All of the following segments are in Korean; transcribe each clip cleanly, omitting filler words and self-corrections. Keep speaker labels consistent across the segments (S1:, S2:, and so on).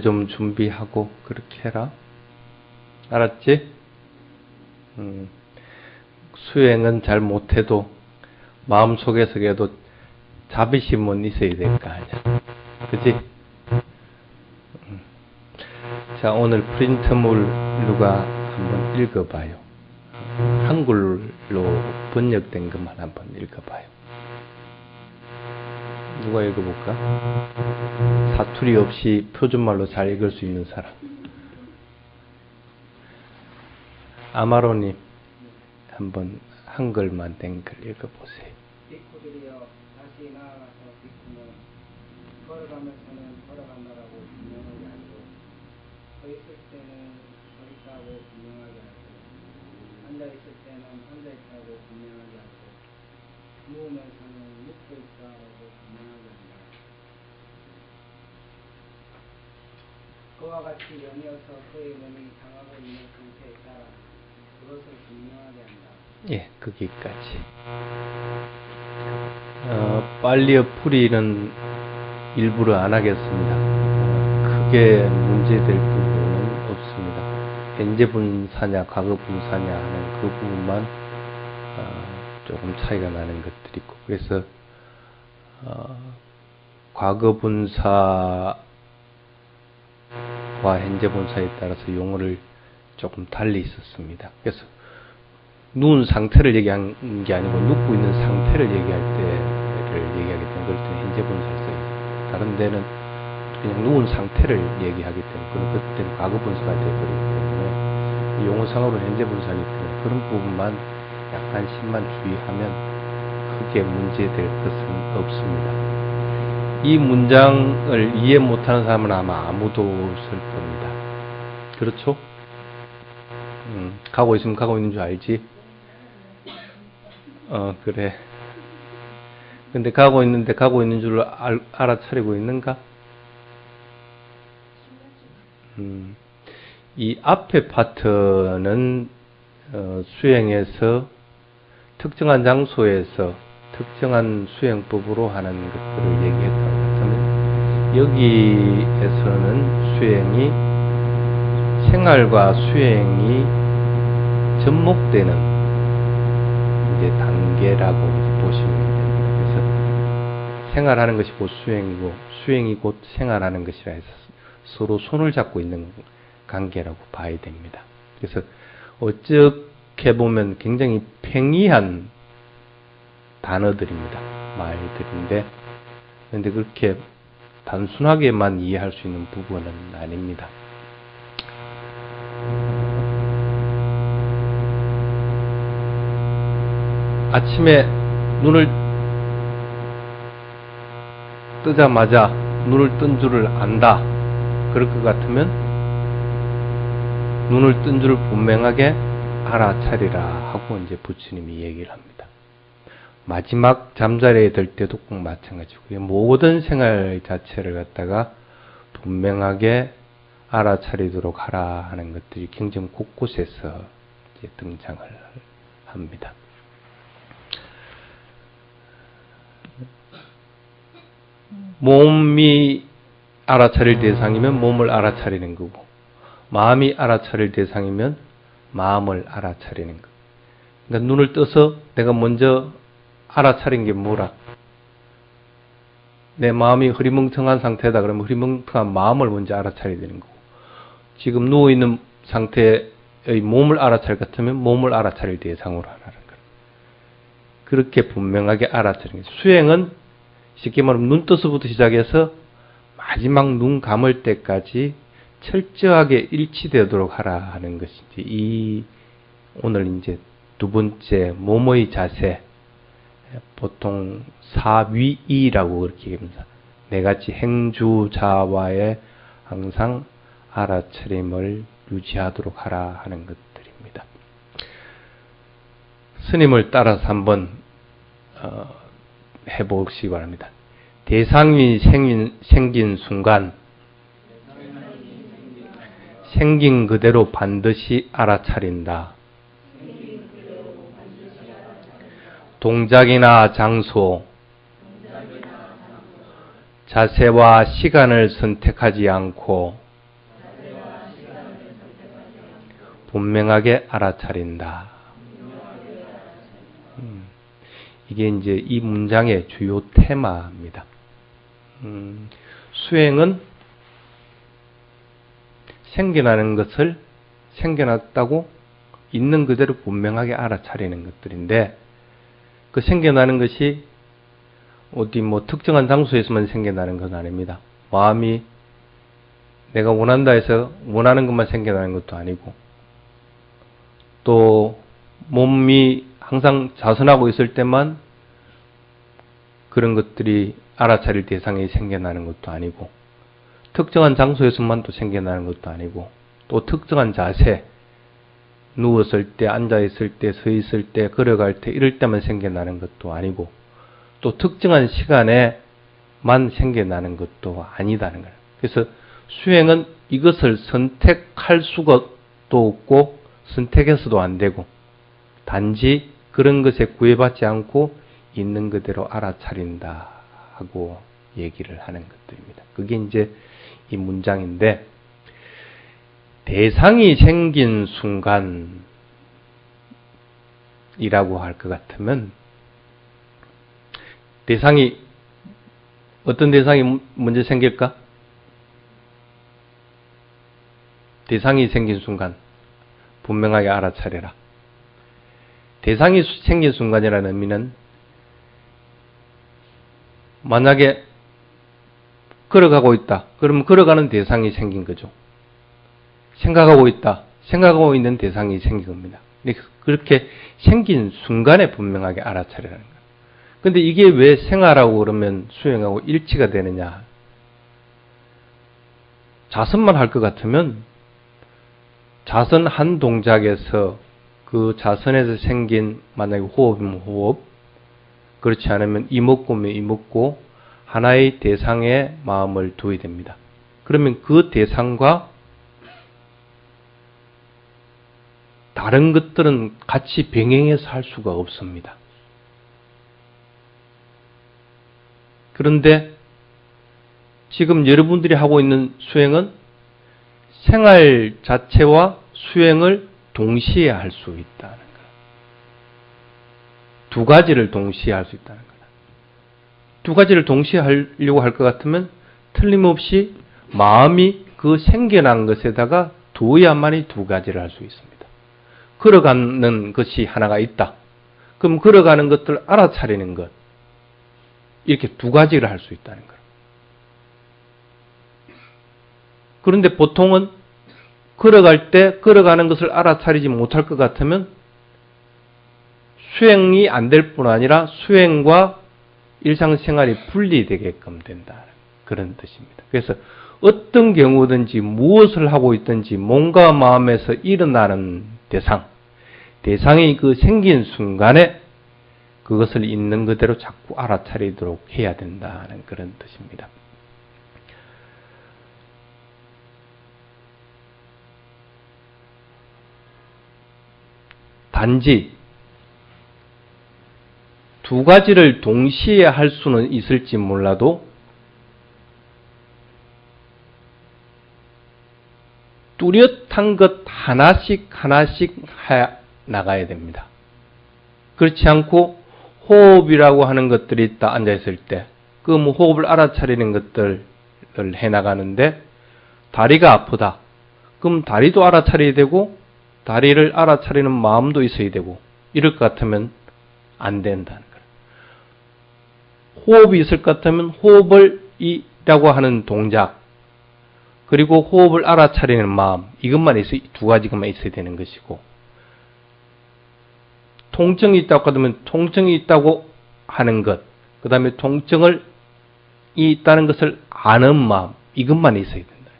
S1: 좀 준비하고 그렇게 해라. 알았지? 수행은 잘 못해도 마음속에서 그래도 자비심은 있어야 될 거 아니야. 그치? 자, 오늘 프린트물 누가 한번 읽어봐요. 한글로 번역된 것만 한번 읽어봐요. 누가 읽어볼까? 사투리 없이 표준말로 잘 읽을 수 있는 사람. 아마로님, 한번 한글만 된 글 읽어보세요.
S2: 비쿠들이여 다시 나아가서 비쿠는 걸어가면서는 걸어간다라고 분명하게 하고 서 있을 때는 서 있다고 분명하게 하고 앉아 있을 때는 앉아 있다고 분명하게 하고 누우면서는 눕고 있다라고 분명하게 한다. 그와 같이 연이어서 그의 몸이 당하고 있는 상태에 따라 그것을 분명하게 한다.
S1: 예, 거기까지. 빨리어 풀이는 일부러 안 하겠습니다. 크게 문제될 부분은 없습니다. 현재 분사냐, 과거 분사냐 하는 그 부분만 조금 차이가 나는 것들이 있고, 그래서 과거 분사와 현재 분사에 따라서 용어를 조금 달리 있었습니다. 그래서 누운 상태를 얘기한 게 아니고 눕고 있는 상태를 얘기할 때를 얘기하기 때문에 그럴 때는 현재 분사를 써요. 다른 데는 그냥 누운 상태를 얘기하기 때문에 그때는 과거 분사가 되어버리기 때문에 용어상으로 현재 분사이기 때문에 그런 부분만 약간씩만 주의하면 크게 문제될 것은 없습니다. 이 문장을 이해 못하는 사람은 아마 아무도 없을 겁니다. 그렇죠? 가고 있으면 가고 있는 줄 알지? 그래. 근데 가고 있는데 가고 있는 줄 알아차리고 있는가? 이 앞에 파트는 수행에서 특정한 장소에서 특정한 수행법으로 하는 것들을 얘기했다고 하면 여기에서는 수행이 생활과 수행이 접목되는 이제 단계라고 이제 보시면 됩니다. 그래서 생활하는 것이 곧 수행이고 수행이 곧 생활하는 것이라 해서 서로 손을 잡고 있는 관계라고 봐야 됩니다. 그래서 어떻게 보면 굉장히 팽이한 단어들입니다. 말들인데 그런데 그렇게 단순하게만 이해할 수 있는 부분은 아닙니다. 아침에 눈을 뜨자마자 눈을 뜬 줄을 안다. 그럴 것 같으면 눈을 뜬 줄을 분명하게 알아차리라 하고 이제 부처님이 얘기를 합니다. 마지막 잠자리에 들 때도 꼭 마찬가지고요. 모든 생활 자체를 갖다가 분명하게 알아차리도록 하라 하는 것들이 경전 곳곳에서 이제 등장을 합니다. 몸이 알아차릴 대상이면 몸을 알아차리는 거고 마음이 알아차릴 대상이면 마음을 알아차리는 거. 그러니까 눈을 떠서 내가 먼저 알아차린 게 뭐라? 내 마음이 흐리멍텅한 상태다 그러면 흐리멍텅한 마음을 먼저 알아차려야 되는 거고 지금 누워있는 상태의 몸을 알아차릴 것 같으면 몸을 알아차릴 대상으로 하라는 거예요. 그렇게 분명하게 알아차리는 거예요. 수행은 쉽게 말하면 눈 떠서부터 시작해서 마지막 눈 감을 때까지 철저하게 일치되도록 하라 하는 것이지. 이 오늘 이제 두 번째 몸의 자세, 보통 사위이라고 그렇게 얘기합니다. 네가지 행주자와의 항상 알아차림을 유지하도록 하라 하는 것들입니다. 스님을 따라서 한번 해보시기 바랍니다. 대상이 생긴 순간 생긴 그대로 반드시 알아차린다. 동작이나 장소, 자세와 시간을 선택하지 않고 분명하게 알아차린다. 이게 이제 이 문장의 주요 테마입니다. 수행은 생겨나는 것을 생겨났다고 있는 그대로 분명하게 알아차리는 것들인데, 그 생겨나는 것이 어디 뭐 특정한 장소에서만 생겨나는 건 아닙니다. 마음이 내가 원한다 해서 원하는 것만 생겨나는 것도 아니고, 또 몸이 항상 자선하고 있을 때만 그런 것들이 알아차릴 대상이 생겨나는 것도 아니고, 특정한 장소에서만 또 생겨나는 것도 아니고, 또 특정한 자세, 누웠을 때, 앉아있을 때, 서 있을 때, 걸어갈 때, 이럴 때만 생겨나는 것도 아니고, 또 특정한 시간에만 생겨나는 것도 아니다는 거예요. 그래서 수행은 이것을 선택할 수가 또 없고 선택해서도 안 되고, 단지 그런 것에 구애받지 않고 있는 그대로 알아차린다 하고 얘기를 하는 것들입니다. 그게 이제 이 문장인데, 대상이 생긴 순간이라고 할 것 같으면, 어떤 대상이 먼저 생길까? 대상이 생긴 순간 분명하게 알아차려라. 대상이 생긴 순간이라는 의미는, 만약에 걸어가고 있다. 그러면 걸어가는 대상이 생긴 거죠. 생각하고 있다. 생각하고 있는 대상이 생긴 겁니다. 그렇게 생긴 순간에 분명하게 알아차리라는 거예요. 근데 이게 왜 생활하고 그러면 수행하고 일치가 되느냐? 자선만 할 것 같으면 자선 한 동작에서 그 자선에서 생긴, 만약에 호흡이면 호흡, 그렇지 않으면 이목구면 이목구, 하나의 대상에 마음을 두어야 됩니다. 그러면 그 대상과 다른 것들은 같이 병행해서 할 수가 없습니다. 그런데 지금 여러분들이 하고 있는 수행은 생활 자체와 수행을 동시에 할 수 있다는 거예요. 두 가지를 동시에 할 수 있다는 거예요. 두 가지를 동시에 하려고 할 것 같으면 틀림없이 마음이 그 생겨난 것에다가 두어야만이 두 가지를 할 수 있습니다. 걸어가는 것이 하나가 있다. 그럼 걸어가는 것들 알아차리는 것, 이렇게 두 가지를 할 수 있다는 거예요. 그런데 보통은 걸어갈 때 걸어가는 것을 알아차리지 못할 것 같으면 수행이 안 될 뿐 아니라 수행과 일상생활이 분리되게끔 된다. 그런 뜻입니다. 그래서 어떤 경우든지 무엇을 하고 있든지 몸과 마음에서 일어나는 대상이 그 생긴 순간에 그것을 있는 그대로 자꾸 알아차리도록 해야 된다는 그런 뜻입니다. 단지 두 가지를 동시에 할 수는 있을지 몰라도 뚜렷한 것 하나씩 해 나가야 됩니다. 그렇지 않고 호흡이라고 하는 것들이 있다, 앉아있을 때. 그 뭐 호흡을 알아차리는 것들을 해 나가는데, 다리가 아프다. 그럼 다리도 알아차려야 되고, 다리를 알아차리는 마음도 있어야 되고, 이럴 것 같으면 안 된다는 거예요. 호흡이 있을 것 같으면 호흡을 이라고 하는 동작, 그리고 호흡을 알아차리는 마음, 이것만 있어, 두 가지만 있어야 되는 것이고, 통증이 있다고 하면 통증이 있다고 하는 것, 그 다음에 통증을 있다는 것을 아는 마음, 이것만 있어야 된다.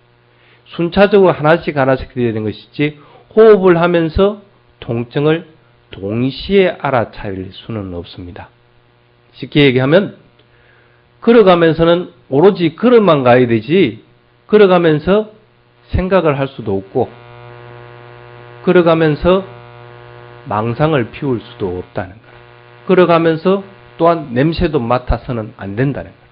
S1: 순차적으로 하나씩 해야 되는 것이지, 호흡을 하면서 통증을 동시에 알아차릴 수는 없습니다. 쉽게 얘기하면 걸어가면서는 오로지 걸어만 가야 되지, 걸어가면서 생각을 할 수도 없고, 걸어가면서 망상을 피울 수도 없다는 거예요. 걸어가면서 또한 냄새도 맡아서는 안 된다는 거예요.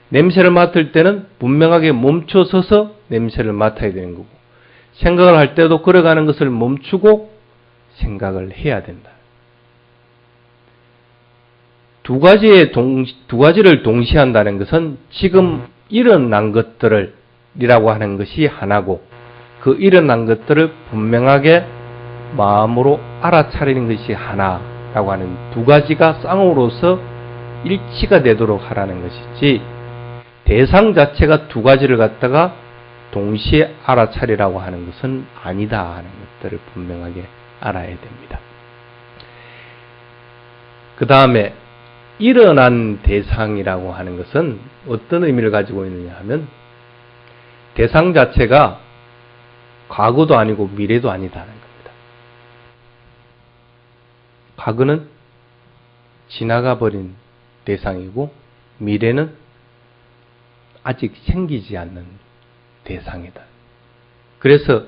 S1: 냄새를 맡을 때는 분명하게 멈춰서서 냄새를 맡아야 되는 거고, 생각을 할 때도 걸어가는 것을 멈추고 생각을 해야 된다. 두 가지를 동시에 한다는 것은 지금 일어난 것들을 이라고 하는 것이 하나고, 그 일어난 것들을 분명하게 마음으로 알아차리는 것이 하나라고 하는 두 가지가 쌍으로서 일치가 되도록 하라는 것이지, 대상 자체가 두 가지를 갖다가 동시에 알아차리라고 하는 것은 아니다 하는 것들을 분명하게 알아야 됩니다. 그 다음에 일어난 대상이라고 하는 것은 어떤 의미를 가지고 있느냐 하면, 대상 자체가 과거도 아니고 미래도 아니다는 겁니다. 과거는 지나가 버린 대상이고, 미래는 아직 생기지 않는 대상이다. 그래서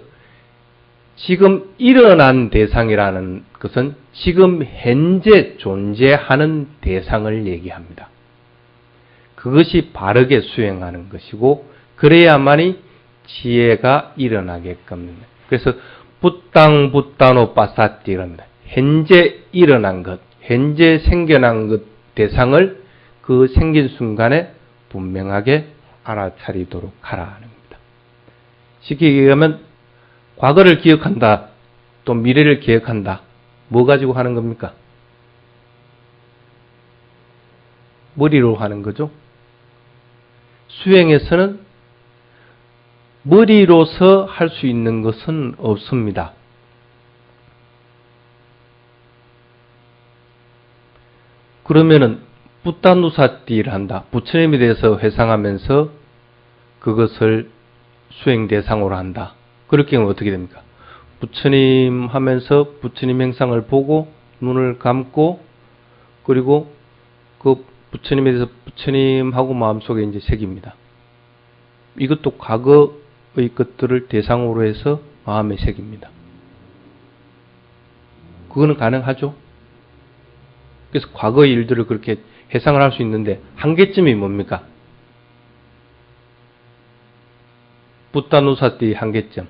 S1: 지금 일어난 대상이라는 것은 지금 현재 존재하는 대상을 얘기합니다. 그것이 바르게 수행하는 것이고, 그래야만이 지혜가 일어나게끔. 그래서 부땅부따노 빠사띠 이랍니다. 현재 일어난 것, 현재 생겨난 것 대상을 그 생긴 순간에 분명하게 알아차리도록 하라 하는 겁니다. 쉽게 얘기하면 과거를 기억한다, 또 미래를 기억한다. 뭐 가지고 하는 겁니까? 머리로 하는 거죠. 수행에서는 머리로서 할 수 있는 것은 없습니다. 그러면은 부따누사띠를 한다. 부처님에 대해서 회상하면서 그것을 수행 대상으로 한다. 그럴 경우는 어떻게 됩니까? 부처님 하면서 부처님 행상을 보고 눈을 감고, 그리고 그 부처님에 대해서 부처님하고 마음속에 이제 새깁니다. 이것도 과거의 것들을 대상으로 해서 마음에 새깁니다. 그거는 가능하죠? 그래서 과거의 일들을 그렇게 해상을 할 수 있는데, 한계점이 뭡니까? 부따누사띠 한계점.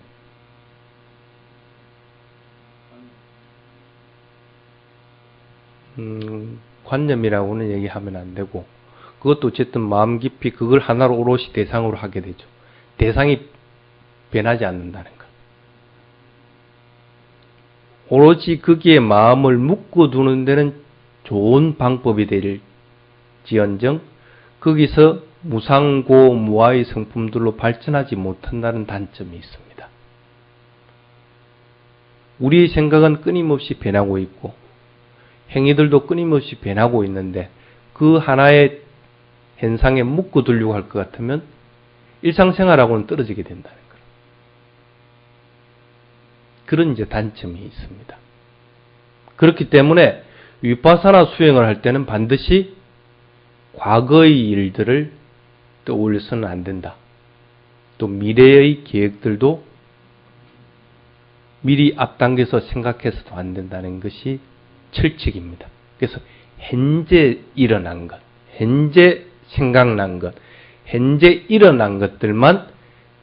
S1: 관념이라고는 얘기하면 안 되고, 그것도 어쨌든 마음 깊이 그걸 하나로 오롯이 대상으로 하게 되죠. 대상이 변하지 않는다는 것. 오로지 거기에 마음을 묶어두는 데는 좋은 방법이 될지언정, 거기서 무상고 무아의 성품들로 발전하지 못한다는 단점이 있습니다. 우리의 생각은 끊임없이 변하고 있고, 행위들도 끊임없이 변하고 있는데, 그 하나의 현상에 묶어두려고 할 것 같으면 일상생활하고는 떨어지게 된다는 거예요. 그런 이제 단점이 있습니다. 그렇기 때문에 위파사나 수행을 할 때는 반드시 과거의 일들을 떠올려서는 안 된다. 또 미래의 계획들도 미리 앞당겨서 생각해서도 안 된다는 것이 철칙입니다. 그래서 현재 일어난 것, 현재 생각난 것, 현재 일어난 것들만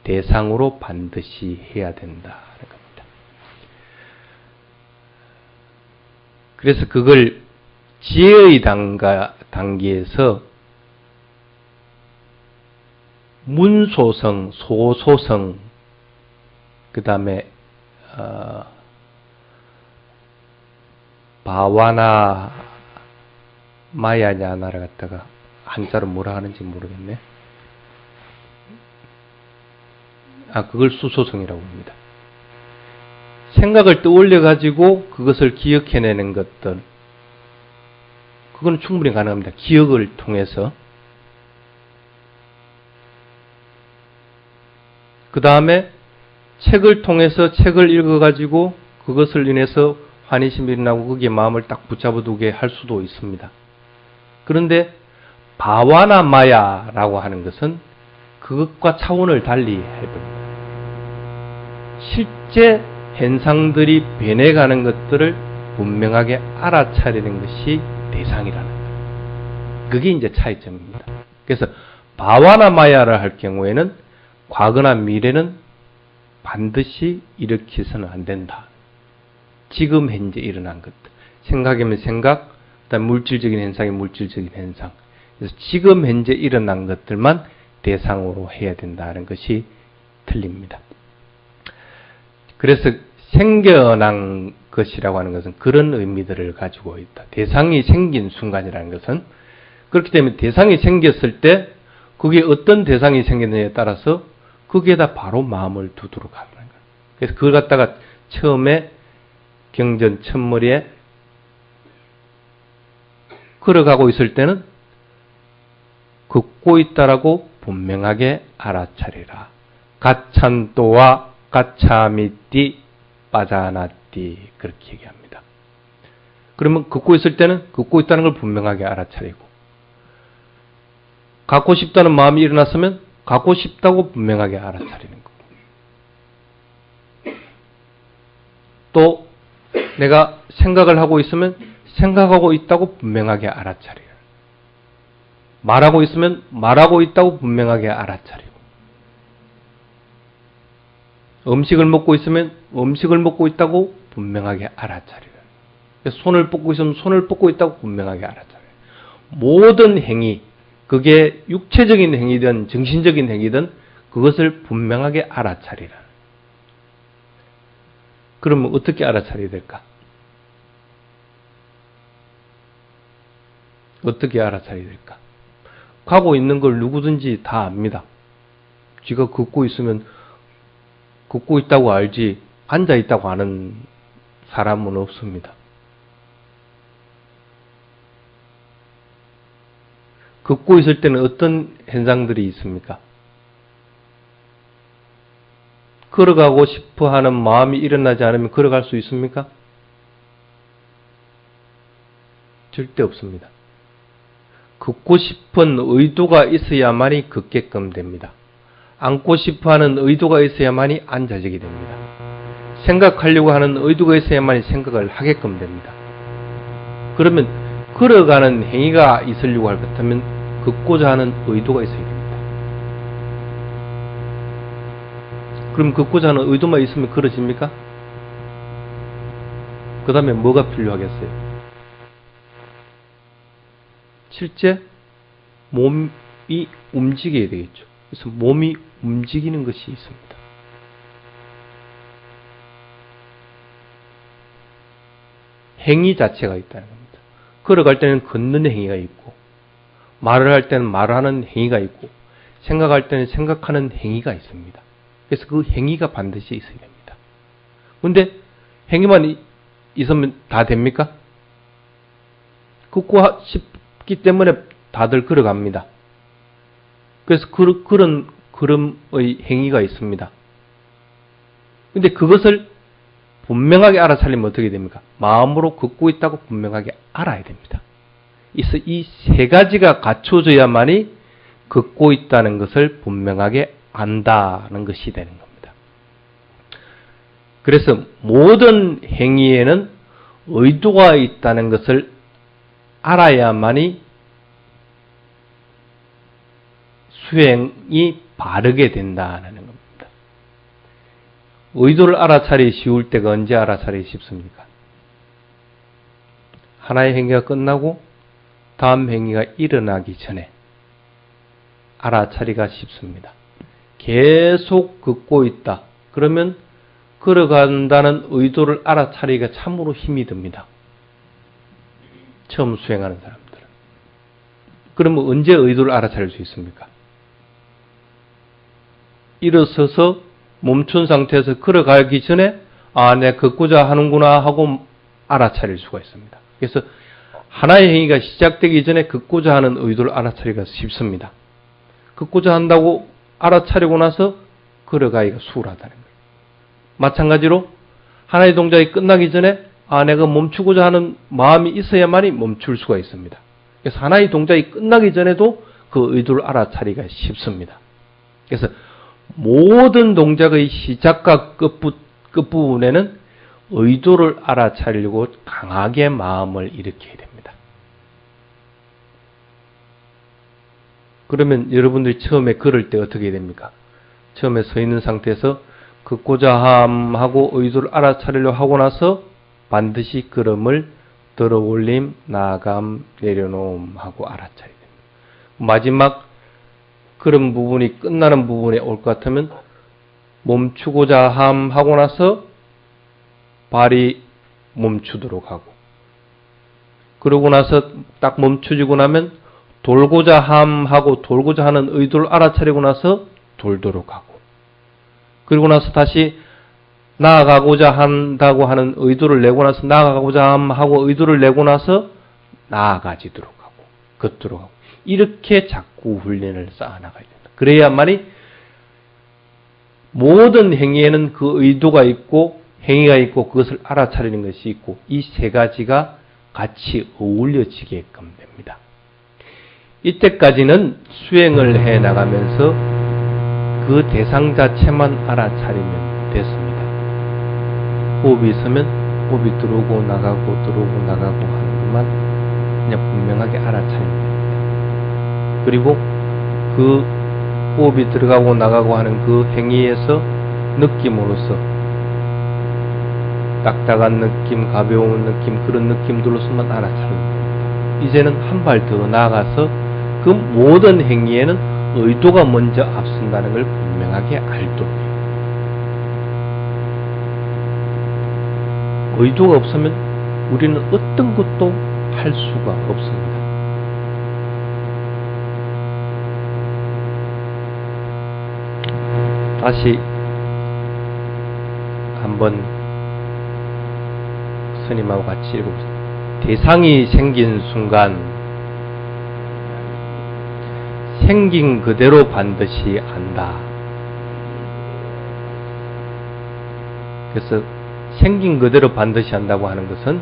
S1: 대상으로 반드시 해야 된다는 겁니다. 그래서 그걸 지혜의 단계에서 문소성, 소소성, 그 다음에 바와나 마야냐나를 갖다가 한자로 뭐라 하는지 모르겠네. 그걸 수소성이라고 합니다. 생각을 떠올려 가지고 그것을 기억해내는 것들, 그건 충분히 가능합니다. 기억을 통해서. 그 다음에 책을 통해서 책을 읽어가지고 그것을 인해서 환희심이 일어나고 거기에 마음을 딱 붙잡아두게 할 수도 있습니다. 그런데 바와나 마야라고 하는 것은 그것과 차원을 달리 해봅니다. 실제 현상들이 변해가는 것들을 분명하게 알아차리는 것이 대상이라는 거예요. 그게 이제 차이점입니다. 그래서 바와나 마야를 할 경우에는 과거나 미래는 반드시 일으켜서는 안 된다. 지금 현재 일어난 것들. 생각이면 생각, 그다음 물질적인 현상이 물질적인 현상. 그래서 지금 현재 일어난 것들만 대상으로 해야 된다는 것이 틀립니다. 그래서 생겨난 것이라고 하는 것은 그런 의미들을 가지고 있다. 대상이 생긴 순간이라는 것은 그렇기 때문에 대상이 생겼을 때 그게 어떤 대상이 생겼느냐에 따라서 거기에다 바로 마음을 두도록 하는 거예요. 그래서 그걸 갖다가 처음에 경전 첫머리에 걸어가고 있을 때는 걷고 있다라고 분명하게 알아차리라. 가찬또와 가차미띠 빠자나띠 그렇게 얘기합니다. 그러면 걷고 있을 때는 걷고 있다는 걸 분명하게 알아차리고 갖고 싶다는 마음이 일어났으면 갖고 싶다고 분명하게 알아차리는 거고 또 내가 생각을 하고 있으면 생각하고 있다고 분명하게 알아차리고 말하고 있으면 말하고 있다고 분명하게 알아차리고 음식을 먹고 있으면 음식을 먹고 있다고 분명하게 알아차리고 손을 뻗고 있으면 손을 뻗고 있다고 분명하게 알아차리고 모든 행위 그게 육체적인 행위든 정신적인 행위든 그것을 분명하게 알아차리라. 그러면 어떻게 알아차려야 될까? 어떻게 알아차려야 될까? 가고 있는 걸 누구든지 다 압니다. 쥐가 걷고 있으면 걷고 있다고 알지 앉아 있다고 아는 사람은 없습니다. 걷고 있을 때는 어떤 현상들이 있습니까? 걸어가고 싶어 하는 마음이 일어나지 않으면 걸어갈 수 있습니까? 절대 없습니다. 걷고 싶은 의도가 있어야만이 걷게끔 됩니다. 앉고 싶어 하는 의도가 있어야만이 앉아지게 됩니다. 생각하려고 하는 의도가 있어야만이 생각을 하게끔 됩니다. 그러면 걸어가는 행위가 있으려고 할 것 같으면 걷고자 하는 의도가 있어야 됩니다. 그럼 걷고자 하는 의도만 있으면 걸어집니까? 그 다음에 뭐가 필요하겠어요? 실제 몸이 움직여야 되겠죠. 그래서 몸이 움직이는 것이 있습니다. 행위 자체가 있다는 겁니다. 걸어갈 때는 걷는 행위가 있고 말을 할 때는 말하는 행위가 있고 생각할 때는 생각하는 행위가 있습니다. 그래서 그 행위가 반드시 있어야 됩니다. 그런데 행위만 있으면 다 됩니까? 걷고 싶기 때문에 다들 걸어갑니다. 그래서 그런 걸음의 행위가 있습니다. 근데 그것을 분명하게 알아차리면 어떻게 됩니까? 마음으로 걷고 있다고 분명하게 알아야 됩니다. 그래서 이 세 가지가 갖춰져야만이 걷고 있다는 것을 분명하게 안다는 것이 되는 겁니다. 그래서 모든 행위에는 의도가 있다는 것을 알아야만이 수행이 바르게 된다는 겁니다. 의도를 알아차리기 쉬울 때가 언제 알아차리기 쉽습니까? 하나의 행위가 끝나고 다음 행위가 일어나기 전에 알아차리기가 쉽습니다. 계속 걷고 있다. 그러면 걸어간다는 의도를 알아차리기가 참으로 힘이 듭니다. 처음 수행하는 사람들은. 그러면 언제 의도를 알아차릴 수 있습니까? 일어서서 멈춘 상태에서 걸어가기 전에 내가 걷고자 하는구나 하고 알아차릴 수가 있습니다. 그래서 하나의 행위가 시작되기 전에 걷고자 하는 의도를 알아차리기가 쉽습니다. 걷고자 한다고 알아차리고 나서 걸어가기가 수월하다는 거예요. 마찬가지로 하나의 동작이 끝나기 전에 내가 멈추고자 하는 마음이 있어야만이 멈출 수가 있습니다. 그래서 하나의 동작이 끝나기 전에도 그 의도를 알아차리기가 쉽습니다. 그래서 모든 동작의 시작과 끝부분에는 의도를 알아차리려고 강하게 마음을 일으켜야 됩니다. 그러면 여러분들이 처음에 걸을 때 어떻게 해야 됩니까? 처음에 서 있는 상태에서 그 걷고자 함하고 의도를 알아차리려 하고 나서 반드시 걸음을 들어 올림, 나감, 내려놓음 하고 알아차려야 됩니다. 마지막 그런 부분이 끝나는 부분에 올 것 같으면 멈추고자 함 하고 나서 발이 멈추도록 하고, 그러고 나서 딱 멈춰지고 나면 돌고자 함 하고 돌고자 하는 의도를 알아차리고 나서 돌도록 하고, 그리고 나서 다시 나아가고자 한다고 하는 의도를 내고 나서 나아가고자 함 하고 의도를 내고 나서 나아가지도록 하고 걷도록 하고, 이렇게 자꾸 훈련을 쌓아나가야 된다. 그래야만이 모든 행위에는 그 의도가 있고 행위가 있고 그것을 알아차리는 것이 있고, 이 세 가지가 같이 어울려지게끔 됩니다. 이때까지는 수행을 해 나가면서 그 대상 자체만 알아차리면 됐습니다. 호흡이 있으면 호흡이 들어오고 나가고 들어오고 나가고 하는 것만 그냥 분명하게 알아차리면 됩니다. 그리고 그 호흡이 들어가고 나가고 하는 그 행위에서 느낌으로서 딱딱한 느낌, 가벼운 느낌, 그런 느낌들로서만 알아차리면 됩니다. 이제는 한 발 더 나아가서 그 모든 행위에는 의도가 먼저 앞선다는 걸 분명하게 알도록 해요. 의도가 없으면 우리는 어떤 것도 할 수가 없습니다. 다시 한번 스님하고 같이 읽어보시죠. 대상이 생긴 순간 생긴 그대로 반드시 안다. 그래서 생긴 그대로 반드시 한다고 하는 것은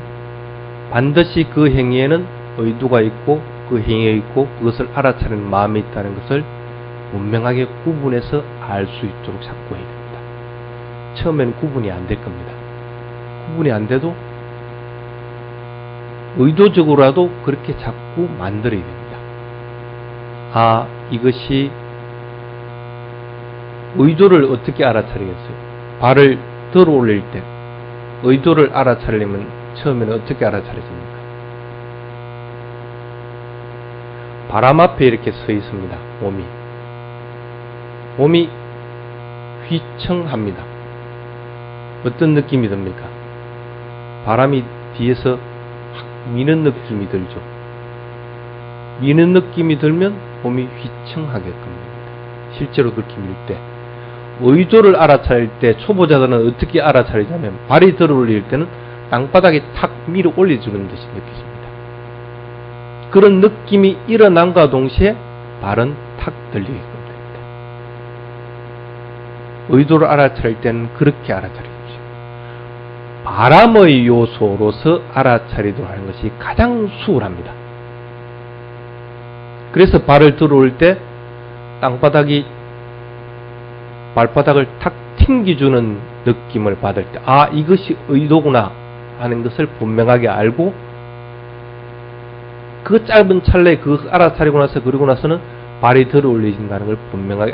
S1: 반드시 그 행위에는 의도가 있고 그 행위가 있고 그것을 알아차리는 마음이 있다는 것을 분명하게 구분해서 알 수 있도록 자꾸 해야 됩니다. 처음에는 구분이 안 될 겁니다. 구분이 안 돼도 의도적으로라도 그렇게 자꾸 만들어야 됩니다. 아, 이것이 의도를 어떻게 알아차리겠어요? 발을 들어 올릴 때 의도를 알아차리려면 처음에는 어떻게 알아차려집니까? 바람 앞에 이렇게 서 있습니다. 몸이 휘청합니다. 어떤 느낌이 듭니까? 바람이 뒤에서 확 미는 느낌이 들죠. 미는 느낌이 들면 몸이 휘청하게끔 됩니다. 실제로 그렇게 밀 때, 의도를 알아차릴 때 초보자들은 어떻게 알아차리냐면 발이 들어 올릴 때는 땅바닥에 탁 밀어 올려주는 듯이 느껴집니다. 그런 느낌이 일어난과 동시에 발은 탁 들리게끔 됩니다. 의도를 알아차릴 때는 그렇게 알아차리십시오. 바람의 요소로서 알아차리도록 하는 것이 가장 수월합니다. 그래서 발을 들어올 때 땅바닥이 발바닥을 탁 튕겨주는 느낌을 받을 때, 아, 이것이 의도구나 하는 것을 분명하게 알고, 그 짧은 찰나에 그것을 알아차리고 나서, 그리고 나서는 발이 들어 올리신다는 걸 분명하게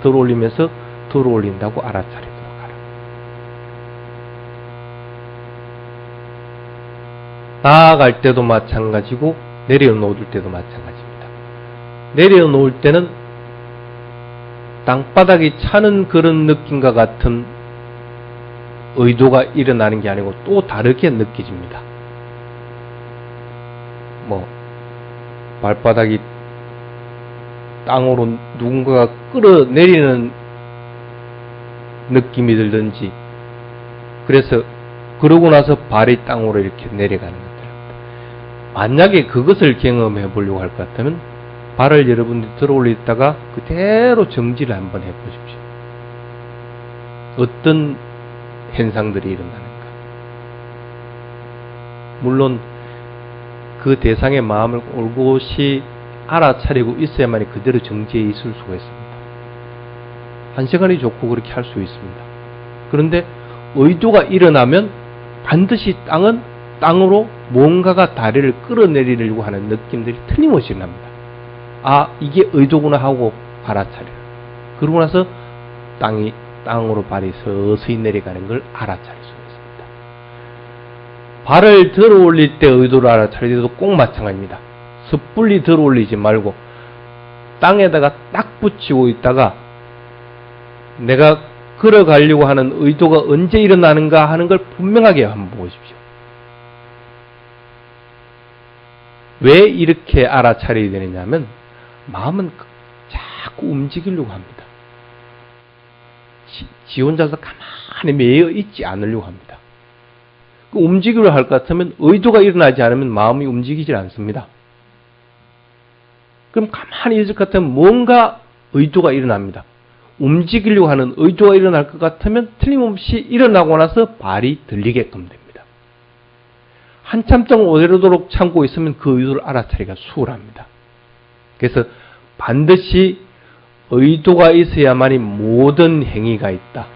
S1: 들어 올리면서 들어 올린다고 알아차리도록 하라. 나아갈 때도 마찬가지고 내려놓을 때도 마찬가지입니다. 내려놓을 때는 땅바닥이 차는 그런 느낌과 같은 의도가 일어나는 게 아니고 또 다르게 느껴집니다. 발바닥이 땅으로 누군가가 끌어내리는 느낌이 들든지, 그래서 그러고 나서 발이 땅으로 이렇게 내려가는 것들입니다. 만약에 그것을 경험해 보려고 할 것 같으면 발을 여러분들이 들어 올리다가 그대로 정지를 한번 해보십시오. 어떤 현상들이 일어나는가. 물론 그 대상의 마음을 올곧이 알아차리고 있어야만이 그대로 정지해 있을 수가 있습니다. 한 시간이 좋고 그렇게 할 수 있습니다. 그런데 의도가 일어나면 반드시 땅으로 뭔가가 다리를 끌어내리려고 하는 느낌들이 틀림없이 납니다. 아, 이게 의도구나 하고 알아차려요. 그러고 나서 땅이 땅으로 발이 서서히 내려가는 걸 알아차릴 수 있습니다. 발을 들어 올릴 때 의도를 알아차릴 때도 꼭 마찬가지입니다. 섣불리 들어 올리지 말고 땅에다가 딱 붙이고 있다가 내가 걸어가려고 하는 의도가 언제 일어나는가 하는 걸 분명하게 한번 보십시오. 왜 이렇게 알아차려야 되느냐면 마음은 자꾸 움직이려고 합니다. 지 혼자서 가만히 매여 있지 않으려고 합니다. 움직이려 할 것 같으면 의도가 일어나지 않으면 마음이 움직이질 않습니다. 그럼 가만히 있을 것 같으면 뭔가 의도가 일어납니다. 움직이려고 하는 의도가 일어날 것 같으면 틀림없이 일어나고 나서 발이 들리게끔 됩니다. 한참 동안 오래도록 참고 있으면 그 의도를 알아차리기가 수월합니다. 그래서 반드시 의도가 있어야만이 모든 행위가 있다.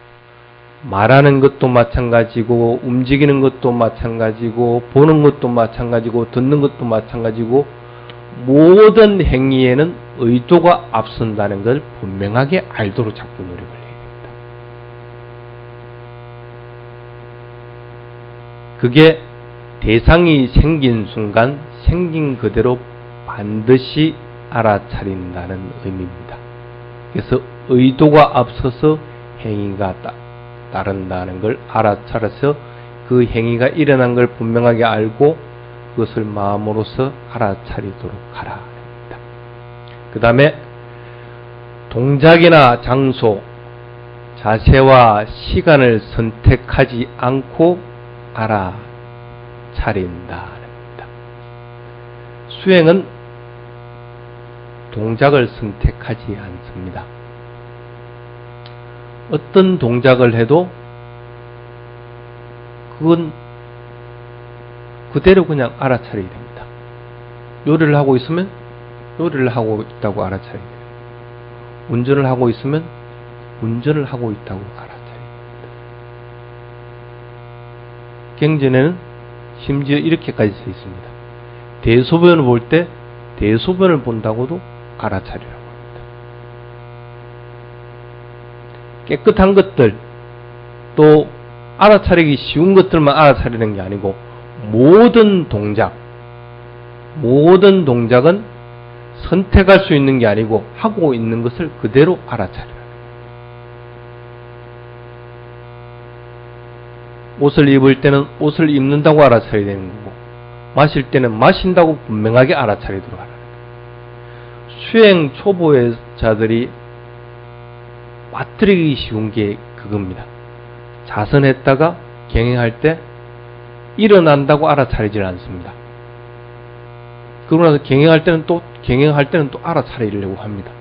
S1: 말하는 것도 마찬가지고 움직이는 것도 마찬가지고 보는 것도 마찬가지고 듣는 것도 마찬가지고 모든 행위에는 의도가 앞선다는 걸 분명하게 알도록 자꾸 노력을 해야 됩니다. 그게 대상이 생긴 순간 생긴 그대로 반드시 알아차린다는 의미입니다. 그래서 의도가 앞서서 행위가 따른다는 걸 알아차려서 그 행위가 일어난 걸 분명하게 알고 그것을 마음으로서 알아차리도록 하라 합니다. 그 다음에 동작이나 장소, 자세와 시간을 선택하지 않고 알아차린다 합니다. 수행은 동작을 선택하지 않습니다. 어떤 동작을 해도 그건 그대로 그냥 알아차려야 됩니다. 요리를 하고 있으면 요리를 하고 있다고 알아차려야 됩니다. 운전을 하고 있으면 운전을 하고 있다고 알아차려야 됩니다. 경전에는 심지어 이렇게까지 써 있습니다. 대소변을 볼 때 대소변을 본다고도 알아차리라고 합니다. 깨끗한 것들, 또 알아차리기 쉬운 것들만 알아차리는 게 아니고 모든 동작은 선택할 수 있는 게 아니고 하고 있는 것을 그대로 알아차리라. 옷을 입을 때는 옷을 입는다고 알아차려야 되는 거고 마실 때는 마신다고 분명하게 알아차리도록 하라. 수행 초보자들이 빠뜨리기 쉬운 게 그겁니다. 자선했다가 경행할 때 일어난다고 알아차리질 않습니다. 그러고 나서 경행할 때는 또 알아차리려고 합니다.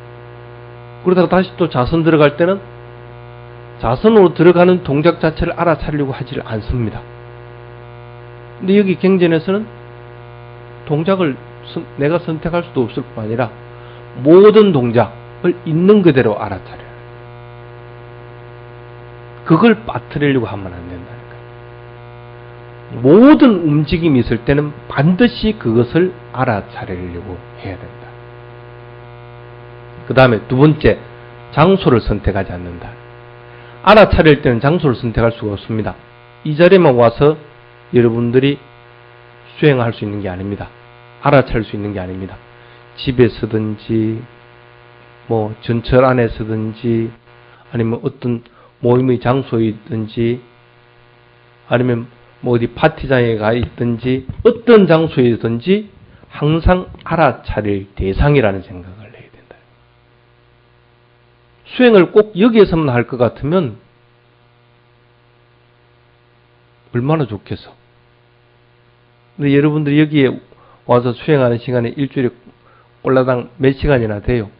S1: 그러다가 다시 또 자선 들어갈 때는 자선으로 들어가는 동작 자체를 알아차리려고 하질 않습니다. 근데 여기 경전에서는 동작을 내가 선택할 수도 없을 뿐 아니라 모든 동작을 있는 그대로 알아차려요. 그걸 빠뜨리려고 하면 안 된다는 거예요. 모든 움직임이 있을 때는 반드시 그것을 알아차리려고 해야 된다. 그 다음에 두 번째, 장소를 선택하지 않는다. 알아차릴 때는 장소를 선택할 수가 없습니다. 이 자리에만 와서 여러분들이 수행할 수 있는 게 아닙니다. 알아차릴 수 있는 게 아닙니다. 집에서든지 뭐 전철 안에서든지 아니면 어떤 모임의 장소이든지 아니면 뭐 어디 파티장에 가 있든지 어떤 장소이든지 항상 알아차릴 대상이라는 생각을 해야 된다. 수행을 꼭 여기에서만 할 것 같으면 얼마나 좋겠어. 근데 여러분들이 여기에 와서 수행하는 시간이 일주일에 꼴라당 몇 시간이나 돼요.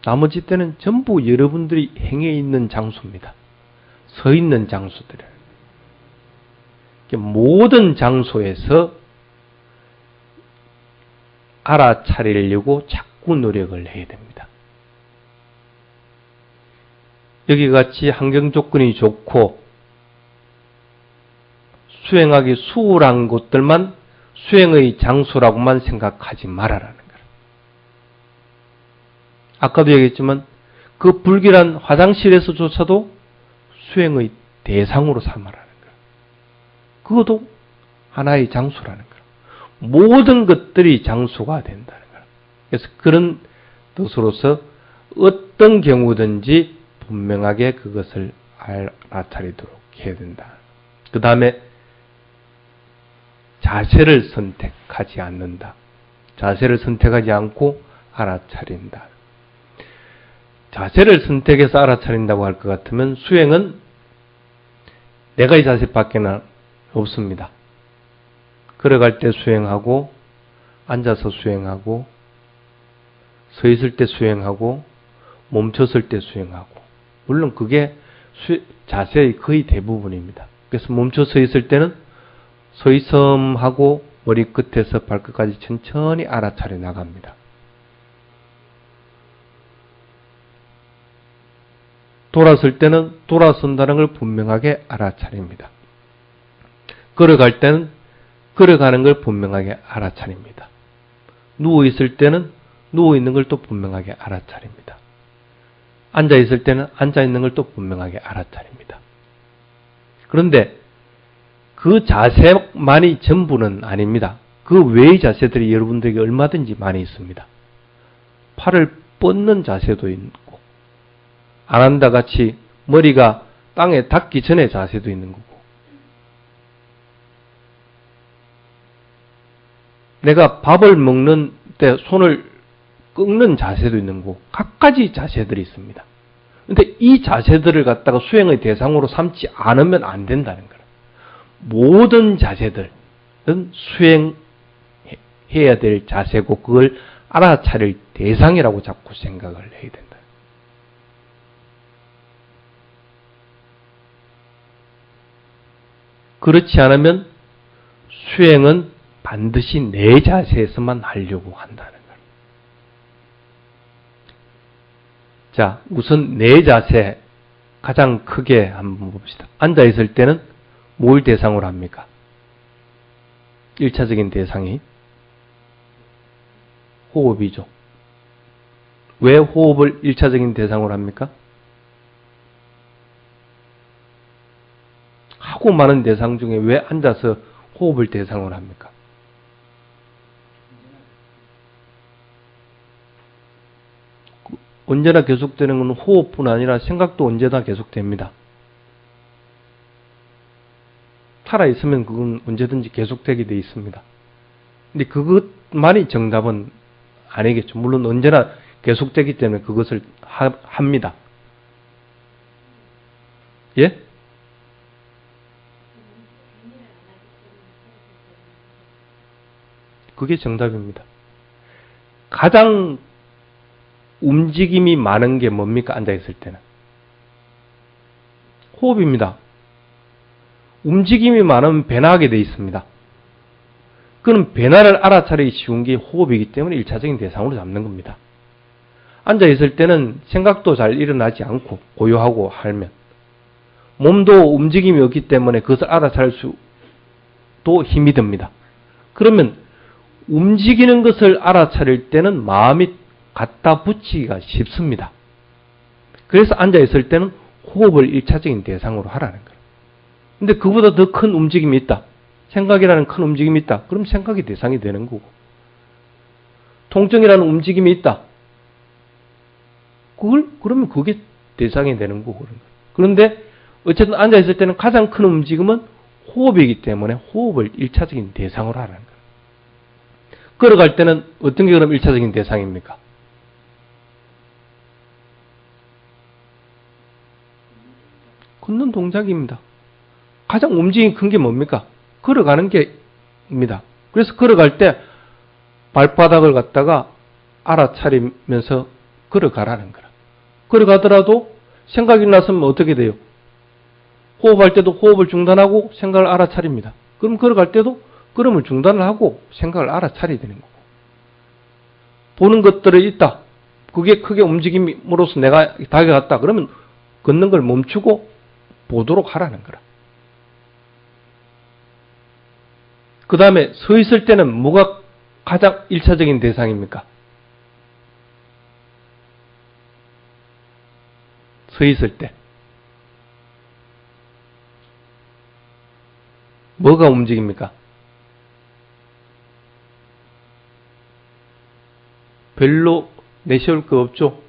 S1: 나머지 때는 전부 여러분들이 행해 있는 장소입니다. 서 있는 장소들. 모든 장소에서 알아차리려고 자꾸 노력을 해야 됩니다. 여기 같이 환경 조건이 좋고 수행하기 수월한 곳들만 수행의 장소라고만 생각하지 말아라는 거예요. 아까도 얘기했지만 그 불길한 화장실에서조차도 수행의 대상으로 삼으라는 거예요. 그것도 하나의 장소라는 거예요. 모든 것들이 장소가 된다는 거예요. 그래서 그런 뜻으로서 어떤 경우든지 분명하게 그것을 알아차리도록 해야 된다. 그 다음에 자세를 선택하지 않는다. 자세를 선택하지 않고 알아차린다. 자세를 선택해서 알아차린다고 할 것 같으면 수행은 내가 이 자세밖에는 없습니다. 걸어갈 때 수행하고, 앉아서 수행하고, 서 있을 때 수행하고, 멈췄을 때 수행하고. 물론 그게 자세의 거의 대부분입니다. 그래서 멈춰 서 있을 때는 서이섬하고 머리끝에서 발끝까지 천천히 알아차려 나갑니다. 돌아설 때는 돌아선다는 걸 분명하게 알아차립니다. 걸어갈 때는 걸어가는 걸 분명하게 알아차립니다. 누워있을 때는 누워있는 걸 또 분명하게 알아차립니다. 앉아있을 때는 앉아있는 걸 또 분명하게 알아차립니다. 그런데 그 자세만이 전부는 아닙니다. 그 외의 자세들이 여러분들에게 얼마든지 많이 있습니다. 팔을 뻗는 자세도 있고, 안 한다 같이 머리가 땅에 닿기 전에 자세도 있는 거고, 내가 밥을 먹는 때 손을 꺾는 자세도 있는 거고, 각가지 자세들이 있습니다. 그런데 이 자세들을 갖다가 수행의 대상으로 삼지 않으면 안 된다는 거예요. 모든 자세들은 수행해야 될 자세고 그걸 알아차릴 대상이라고 자꾸 생각을 해야 된다. 그렇지 않으면 수행은 반드시 내 자세에서만 하려고 한다는 거예요. 자, 우선 내 자세 가장 크게 한번 봅시다. 앉아있을 때는 뭘 대상으로 합니까? 1차적인 대상이 호흡이죠. 왜 호흡을 1차적인 대상으로 합니까? 하고 많은 대상 중에 왜 앉아서 호흡을 대상으로 합니까? 언제나 계속되는 건 호흡뿐 아니라 생각도 언제나 계속됩니다. 살아있으면 그건 언제든지 계속되게 돼 있습니다. 근데 그것만이 정답은 아니겠죠. 물론 언제나 계속되기 때문에 그것을 합니다. 예? 그게 정답입니다. 가장 움직임이 많은 게 뭡니까? 앉아있을 때는. 호흡입니다. 움직임이 많으면 변화하게 되어 있습니다. 그럼 변화를 알아차리기 쉬운 게 호흡이기 때문에 1차적인 대상으로 잡는 겁니다. 앉아있을 때는 생각도 잘 일어나지 않고 고요하고 하면 몸도 움직임이 없기 때문에 그것을 알아차릴 수도 힘이 듭니다. 그러면 움직이는 것을 알아차릴 때는 마음이 갖다 붙이기가 쉽습니다. 그래서 앉아있을 때는 호흡을 1차적인 대상으로 하라는 거예요. 근데 그보다 더 큰 움직임이 있다. 생각이라는 큰 움직임이 있다. 그럼 생각이 대상이 되는 거고. 통증이라는 움직임이 있다. 그러면 그게 대상이 되는 거고. 그런데 어쨌든 앉아있을 때는 가장 큰 움직임은 호흡이기 때문에 호흡을 1차적인 대상으로 하라는 거예요. 걸어갈 때는 어떤 게 그럼 1차적인 대상입니까? 걷는 동작입니다. 가장 움직임이 큰 게 뭡니까? 걸어가는 게입니다. 그래서 걸어갈 때 발바닥을 갖다가 알아차리면서 걸어가라는 거라. 걸어가더라도 생각이 났으면 어떻게 돼요? 호흡할 때도 호흡을 중단하고 생각을 알아차립니다. 그럼 걸어갈 때도 걸음을 중단을 하고 생각을 알아차려야 되는 거고. 보는 것들이 있다. 그게 크게 움직임으로써 내가 다가갔다. 그러면 걷는 걸 멈추고 보도록 하라는 거라. 그 다음에 서 있을 때는 뭐가 가장 1차적인 대상입니까? 서 있을 때. 뭐가 움직입니까? 별로 내세울 거 없죠?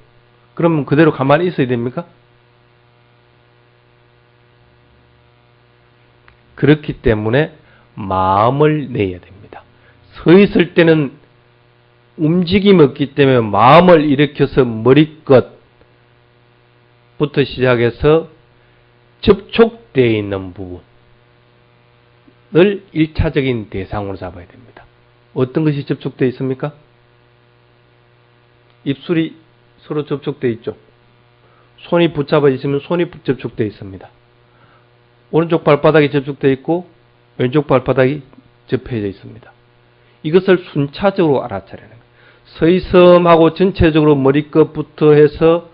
S1: 그러면 그대로 가만히 있어야 됩니까? 그렇기 때문에 마음을 내야 됩니다. 서 있을 때는 움직임이 없기 때문에 마음을 일으켜서 머리끝부터 시작해서 접촉되어 있는 부분을 1차적인 대상으로 잡아야 됩니다. 어떤 것이 접촉되어 있습니까? 입술이 서로 접촉되어 있죠. 손이 붙잡아 있으면 손이 접촉되어 있습니다. 오른쪽 발바닥이 접촉되어 있고 왼쪽 발바닥이 접혀져 있습니다. 이것을 순차적으로 알아차리는 거예요. 서이섬하고 전체적으로 머리끝부터 해서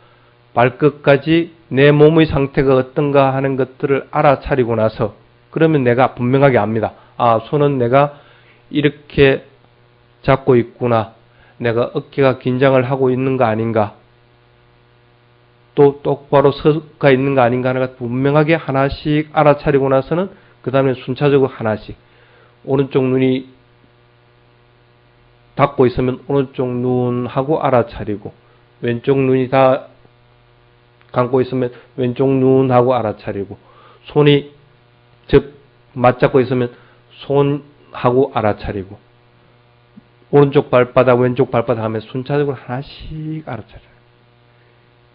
S1: 발끝까지 내 몸의 상태가 어떤가 하는 것들을 알아차리고 나서 그러면 내가 분명하게 압니다. 아, 손은 내가 이렇게 잡고 있구나. 내가 어깨가 긴장을 하고 있는 거 아닌가. 또 똑바로 서가 있는 거 아닌가 하는 것 분명하게 하나씩 알아차리고 나서는 그 다음에 순차적으로 하나씩 오른쪽 눈이 닫고 있으면 오른쪽 눈하고 알아차리고 왼쪽 눈이 다 감고 있으면 왼쪽 눈하고 알아차리고 손이 맞잡고 있으면 손하고 알아차리고 오른쪽 발바닥 왼쪽 발바닥 하면 순차적으로 하나씩 알아차려요.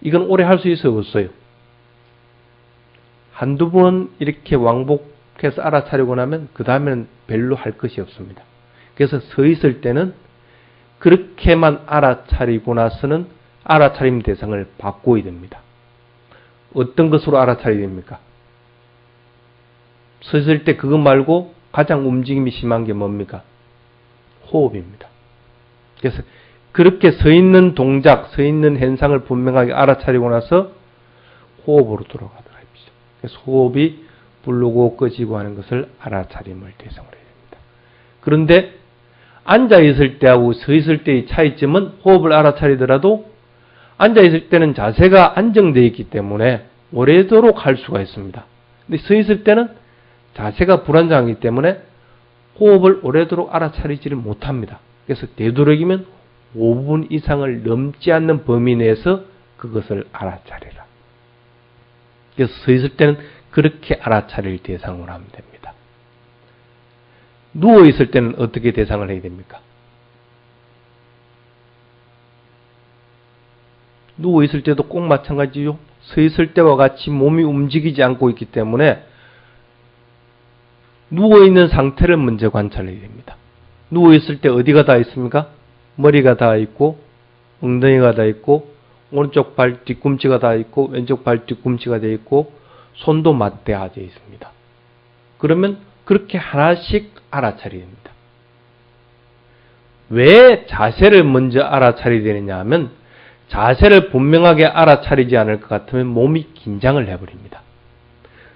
S1: 이건 오래 할 수 있어요? 없어요? 한두 번 이렇게 왕복해서 알아차리고 나면 그 다음에는 별로 할 것이 없습니다. 그래서 서 있을 때는 그렇게만 알아차리고 나서는 알아차림 대상을 바꿔야 됩니다. 어떤 것으로 알아차려야 됩니까? 서 있을 때 그것 말고 가장 움직임이 심한 게 뭡니까? 호흡입니다. 그래서 그렇게 서 있는 동작, 서 있는 현상을 분명하게 알아차리고 나서 호흡으로 돌아가도록 합시다. 그래서 호흡이 부르고 꺼지고 하는 것을 알아차림을 대상으로 해야 됩니다. 그런데 앉아있을 때하고 서 있을 때의 차이점은 호흡을 알아차리더라도 앉아있을 때는 자세가 안정되어 있기 때문에 오래도록 할 수가 있습니다. 근데 서 있을 때는 자세가 불안정하기 때문에 호흡을 오래도록 알아차리지를 못합니다. 그래서 되도록이면 5분 이상을 넘지 않는 범위 내에서 그것을 알아차리라. 그래서 서 있을 때는 그렇게 알아차릴 대상으로 하면 됩니다. 누워 있을 때는 어떻게 대상을 해야 됩니까? 누워 있을 때도 꼭 마찬가지요. 서 있을 때와 같이 몸이 움직이지 않고 있기 때문에 누워 있는 상태를 먼저 관찰해야 됩니다. 누워 있을 때 어디가 다 있습니까? 머리가 다 있고 엉덩이가 다 있고 오른쪽 발 뒤꿈치가 다 있고 왼쪽 발 뒤꿈치가 다 있고 손도 맞대어져 있습니다. 그러면 그렇게 하나씩 알아차려야 됩니다. 왜 자세를 먼저 알아차려야 되느냐 하면 자세를 분명하게 알아차리지 않을 것 같으면 몸이 긴장을 해버립니다.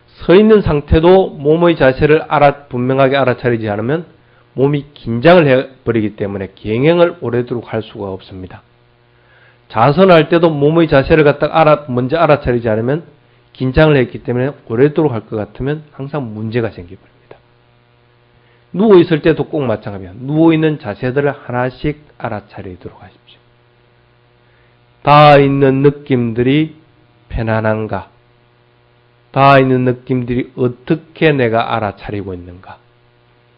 S1: 서 있는 상태도 몸의 자세를 분명하게 알아차리지 않으면 몸이 긴장을 해버리기 때문에 경행을 오래도록 할 수가 없습니다. 자선할 때도 몸의 자세를 먼저 알아차리지 않으면 긴장을 했기 때문에 오래도록 할 것 같으면 항상 문제가 생겨버립니다. 누워있을 때도 꼭 마찬가지입니다. 누워있는 자세들을 하나씩 알아차리도록 하십시오. 닿아 있는 느낌들이 편안한가? 닿아 있는 느낌들이 어떻게 내가 알아차리고 있는가?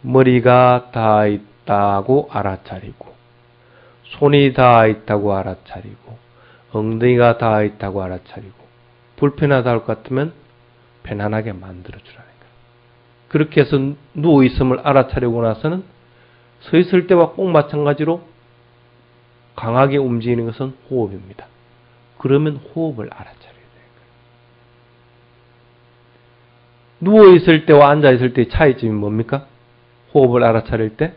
S1: 머리가 닿아 있다고 알아차리고 손이 닿아 있다고 알아차리고 엉덩이가 닿아 있다고 알아차리고 불편하다 할 것 같으면 편안하게 만들어주라는 거예요. 그렇게 해서 누워있음을 알아차리고 나서는 서 있을 때와 꼭 마찬가지로 강하게 움직이는 것은 호흡입니다. 그러면 호흡을 알아차려야 돼요. 누워있을 때와 앉아있을 때의 차이점이 뭡니까? 호흡을 알아차릴 때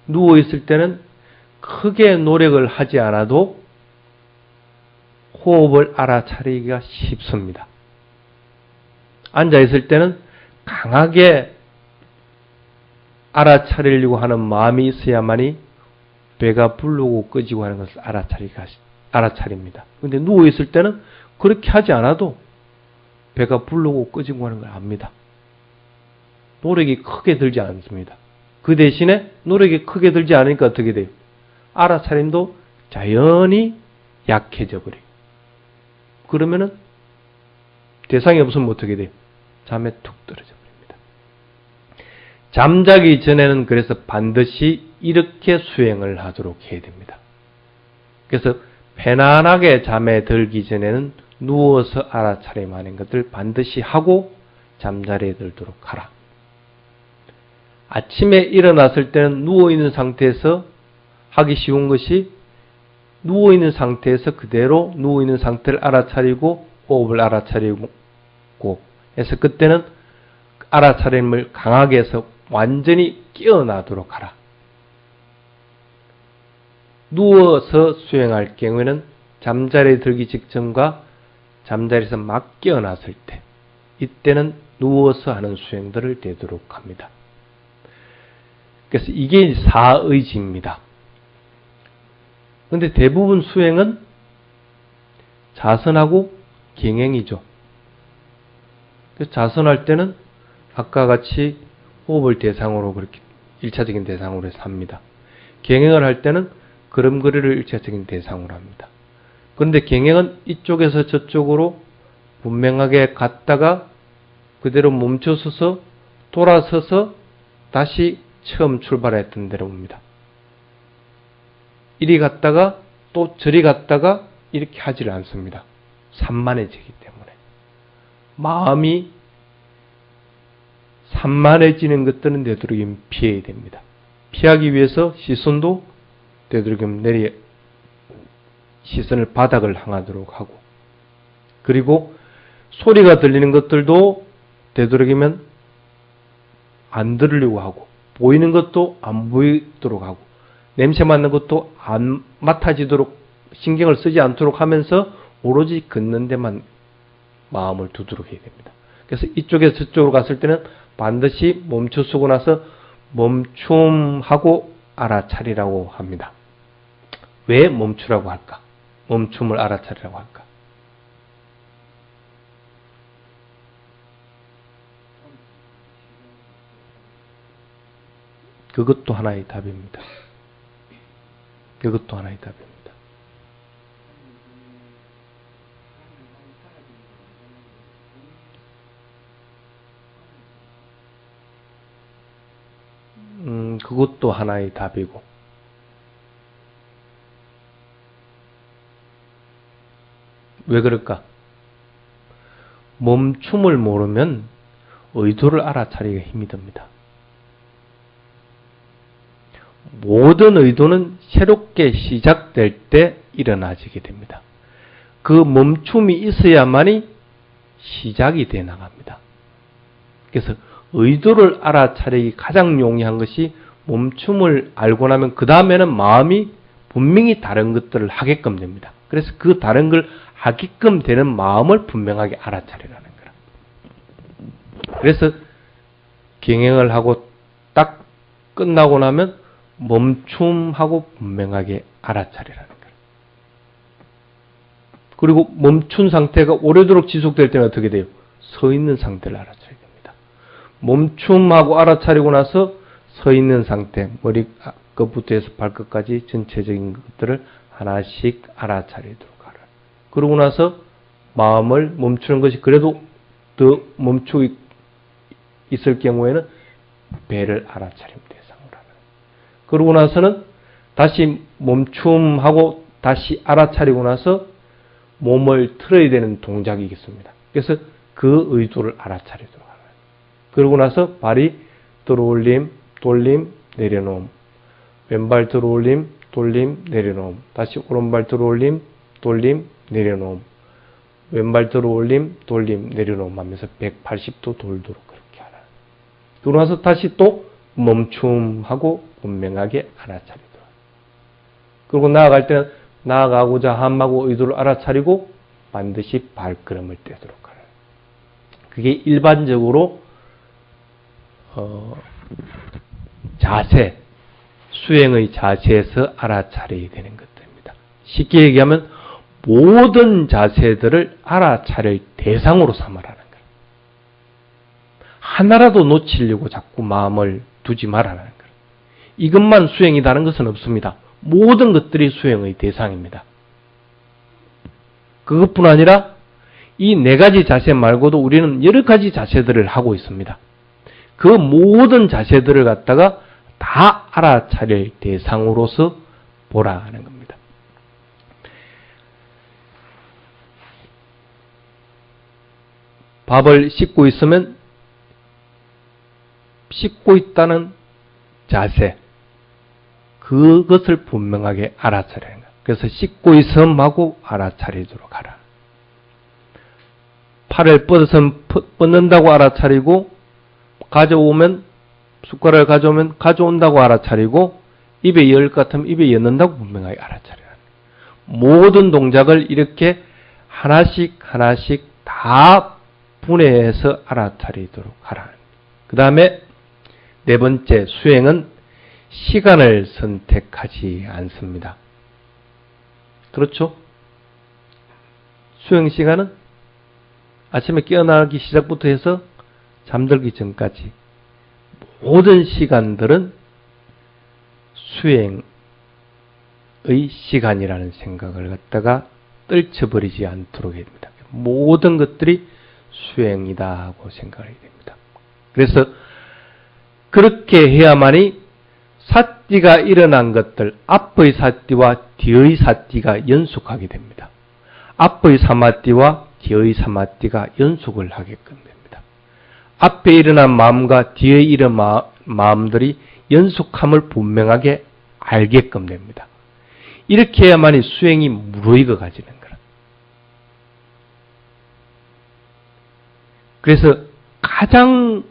S1: 누워있을 때는 크게 노력을 하지 않아도 호흡을 알아차리기가 쉽습니다. 앉아있을 때는 강하게 알아차리려고 하는 마음이 있어야만이 배가 부르고 꺼지고 하는 것을 알아차리기가 알아차립니다. 근데 누워있을 때는 그렇게 하지 않아도 배가 부르고 꺼지고 하는 걸 압니다. 노력이 크게 들지 않습니다. 그 대신에 노력이 크게 들지 않으니까 어떻게 돼요? 알아차림도 자연히 약해져 버려요. 그러면은 대상이 없으면 어떻게 돼요? 잠에 툭 떨어져 버립니다. 잠자기 전에는 그래서 반드시 이렇게 수행을 하도록 해야 됩니다. 그래서 편안하게 잠에 들기 전에는 누워서 알아차림하는 것들 반드시 하고 잠자리에 들도록 하라. 아침에 일어났을 때는 누워있는 상태에서 하기 쉬운 것이 누워있는 상태에서 그대로 누워있는 상태를 알아차리고 호흡을 알아차리고 해서 그때는 알아차림을 강하게 해서 완전히 깨어나도록 하라. 누워서 수행할 경우에는 잠자리에 들기 직전과 잠자리에서 막 깨어났을 때 이때는 누워서 하는 수행들을 되도록 합니다. 그래서 이게 사의지입니다. 그런데 대부분 수행은 자선하고 경행이죠. 그래서 자선할 때는 아까 같이 호흡을 대상으로 그렇게 1차적인 대상으로 해서 합니다. 경행을 할 때는 걸음걸이를 1차적인 대상으로 합니다. 그런데 경행은 이쪽에서 저쪽으로 분명하게 갔다가 그대로 멈춰서서 돌아서서 다시 처음 출발했던 데로 옵니다. 이리 갔다가 또 저리 갔다가 이렇게 하지를 않습니다. 산만해지기 때문에. 마음이 산만해지는 것들은 되도록이면 피해야 됩니다. 피하기 위해서 시선도 되도록이면 시선을 바닥을 향하도록 하고, 그리고 소리가 들리는 것들도 되도록이면 안 들으려고 하고, 보이는 것도 안 보이도록 하고, 냄새 맡는 것도 안 맡아지도록 신경을 쓰지 않도록 하면서 오로지 걷는 데만 마음을 두도록 해야 됩니다. 그래서 이쪽에서 저쪽으로 갔을 때는 반드시 멈춰서고 나서 멈춤하고 알아차리라고 합니다. 왜 멈추라고 할까? 멈춤을 알아차리라고 할까? 그것도 하나의 답입니다. 그것도 하나의 답입니다. 그것도 하나의 답이고, 왜 그럴까? 멈춤을 모르면 의도를 알아차리기가 힘이 듭니다. 모든 의도는 새롭게 시작될 때 일어나지게 됩니다. 그 멈춤이 있어야만이 시작이 돼 나갑니다. 그래서 의도를 알아차리기 가장 용이한 것이 멈춤을 알고 나면 그 다음에는 마음이 분명히 다른 것들을 하게끔 됩니다. 그래서 그 다른 걸 하게끔 되는 마음을 분명하게 알아차리라는 거라. 그래서 경행을 하고 딱 끝나고 나면 멈춤하고 분명하게 알아차리라는 거라. 그리고 멈춘 상태가 오래도록 지속될 때는 어떻게 돼요? 서 있는 상태를 알아차려야 됩니다. 멈춤하고 알아차리고 나서 서 있는 상태, 머리 끝부터 해서 발끝까지 전체적인 것들을 하나씩 알아차리도록 하라. 그러고 나서 마음을 멈추는 것이 그래도 더 멈추고 있을 경우에는 배를 알아차림 대상으로 하라. 그러고 나서는 다시 멈춤하고 다시 알아차리고 나서 몸을 틀어야 되는 동작이겠습니다. 그래서 그 의도를 알아차리도록 하라. 그러고 나서 발이 들어올림, 돌림, 내려놓음. 왼발 들어올림, 돌림, 내려놓음. 다시 오른발 들어올림, 돌림, 내려놓음. 왼발 들어올림, 돌림, 내려놓음 하면서 180도 돌도록 그렇게 하라. 그러고 나서 다시 또 멈춤하고 분명하게 알아차리도록. 그리고 나아갈 때는 나아가고자 함하고 의도를 알아차리고 반드시 발걸음을 떼도록 하라. 그게 일반적으로 자세, 수행의 자세에서 알아차려야 되는 것들입니다. 쉽게 얘기하면 모든 자세들을 알아차릴 대상으로 삼으라는 거예요. 하나라도 놓치려고 자꾸 마음을 두지 말아라는 거예요. 이것만 수행이다는 것은 없습니다. 모든 것들이 수행의 대상입니다. 그것뿐 아니라 이 네 가지 자세 말고도 우리는 여러 가지 자세들을 하고 있습니다. 그 모든 자세들을 갖다가 다 알아차릴 대상으로서 보라는 겁니다. 밥을 씻고 있으면 씻고 있다는 자세, 그것을 분명하게 알아차리는 거예요. 그래서 씻고 있음하고 알아차리도록 하라. 팔을 뻗는다고 알아차리고, 숟가락을 가져오면 가져온다고 알아차리고, 입에 열 것 같으면 입에 엿는다고 분명하게 알아차리라. 모든 동작을 이렇게 하나씩 다 분해해서 알아차리도록 하라. 그 다음에 네 번째, 수행은 시간을 선택하지 않습니다. 그렇죠? 수행 시간은 아침에 깨어나기 시작부터 해서 잠들기 전까지 모든 시간들은 수행의 시간이라는 생각을 갖다가 떨쳐버리지 않도록 해야 됩니다. 모든 것들이 수행이다 하고 생각을 해야 됩니다. 그래서 그렇게 해야만이 사띠가 일어난 것들, 앞의 사띠와 뒤의 사띠가 연속하게 됩니다. 앞의 사마띠와 뒤의 사마띠가 연속을 하게끔 됩니다. 앞에 일어난 마음과 뒤에 일어난 마음들이 연속함을 분명하게 알게끔 됩니다. 이렇게 해야만이 수행이 무르익어 가지는 거라. 그래서 가장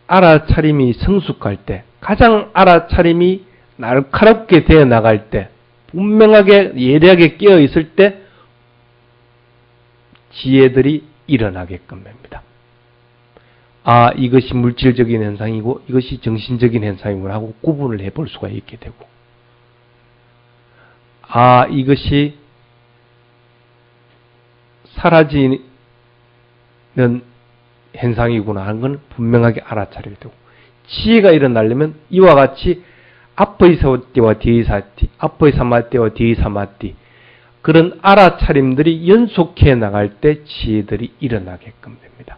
S1: 알아차림이 성숙할 때, 가장 알아차림이 날카롭게 되어 나갈 때, 분명하게 예리하게 깨어 있을 때 지혜들이 일어나게끔 됩니다. 아, 이것이 물질적인 현상이고 이것이 정신적인 현상이구나 하고 구분을 해볼 수가 있게 되고, 아, 이것이 사라지는 현상이구나 하는 건 분명하게 알아차리게 되고, 지혜가 일어나려면 이와 같이 앞의 사띠와 뒤의 사띠, 앞의 사마띠와 뒤의 사마띠, 그런 알아차림들이 연속해 나갈 때 지혜들이 일어나게끔 됩니다.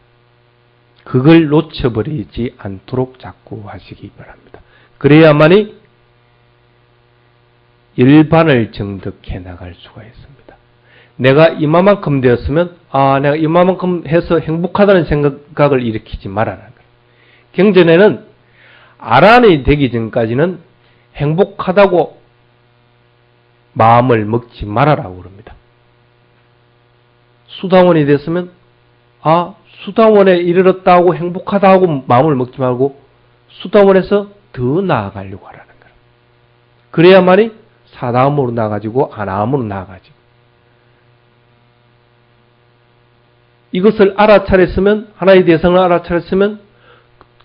S1: 그걸 놓쳐버리지 않도록 자꾸 하시기 바랍니다. 그래야만이 일반을 정득해 나갈 수가 있습니다. 내가 이만큼 되었으면, 아, 내가 이만큼 해서 행복하다는 생각을 일으키지 말아라. 경전에는 아란이 되기 전까지는 행복하다고 마음을 먹지 말아라고 그럽니다. 수다원이 됐으면, 아, 수다원에 이르렀다고 행복하다고 마음을 먹지 말고 수다원에서 더 나아가려고 하라는 거예요. 그래야만이 사다음으로 나아가지고 아나음으로 나아가지고, 이것을 알아차렸으면, 하나의 대상을 알아차렸으면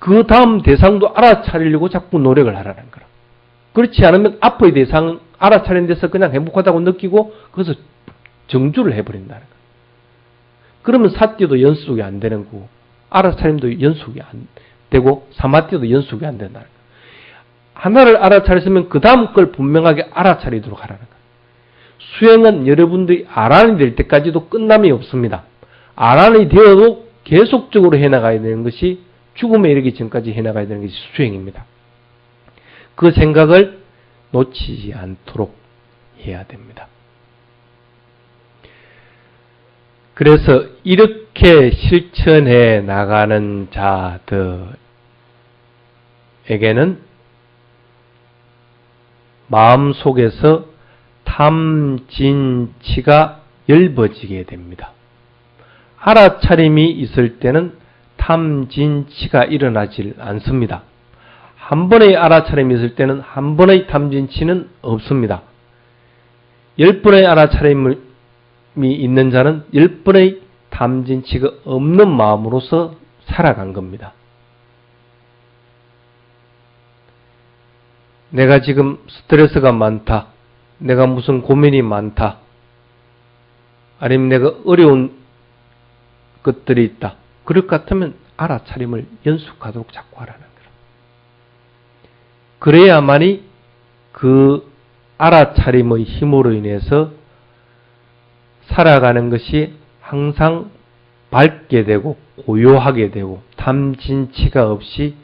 S1: 그 다음 대상도 알아차리려고 자꾸 노력을 하라는 거라. 그렇지 않으면 앞의 대상 알아차린 데서 그냥 행복하다고 느끼고 거기서 정주를 해버린다는 거야. 그러면 사띠도 연속이 안 되는 거고, 알아차림도 연속이 안 되고, 사마띠도 연속이 안 된다는 거야. 하나를 알아차렸으면 그 다음 걸 분명하게 알아차리도록 하라는 거야. 수행은 여러분들이 아란이 될 때까지도 끝남이 없습니다. 아란이 되어도 계속적으로 해나가야 되는 것이, 죽음에 이르기 전까지 해나가야 되는 것이 수행입니다. 그 생각을 놓치지 않도록 해야 됩니다. 그래서 이렇게 실천해 나가는 자들에게는 마음속에서 탐진치가 엷어지게 됩니다. 알아차림이 있을 때는 탐진치가 일어나질 않습니다. 한 번의 알아차림이 있을 때는 한 번의 탐진치는 없습니다. 10번의 알아차림이 있는 자는 10번의 탐진치가 없는 마음으로서 살아간 겁니다. 내가 지금 스트레스가 많다, 내가 무슨 고민이 많다, 아니면 내가 어려운 것들이 있다. 그럴 것 같으면 알아차림을 연숙하도록 자꾸 하라는 거예요. 그래야만이 그 알아차림의 힘으로 인해서 살아가는 것이 항상 밝게 되고 고요하게 되고 탐진치가 없이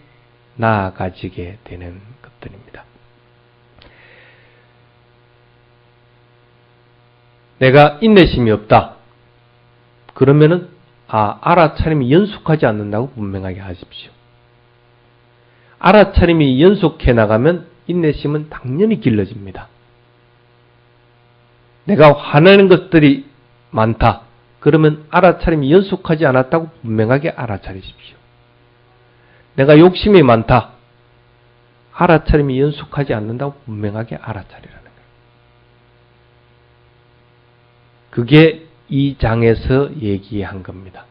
S1: 나아가지게 되는 것들입니다. 내가 인내심이 없다. 그러면은 알아차림이 연속하지 않는다고 분명하게 하십시오. 알아차림이 연속해 나가면 인내심은 당연히 길러집니다. 내가 화내는 것들이 많다. 그러면 알아차림이 연속하지 않았다고 분명하게 알아차리십시오. 내가 욕심이 많다. 알아차림이 연속하지 않는다고 분명하게 알아차리라는 거예요. 그게 이 장에서 얘기한 겁니다.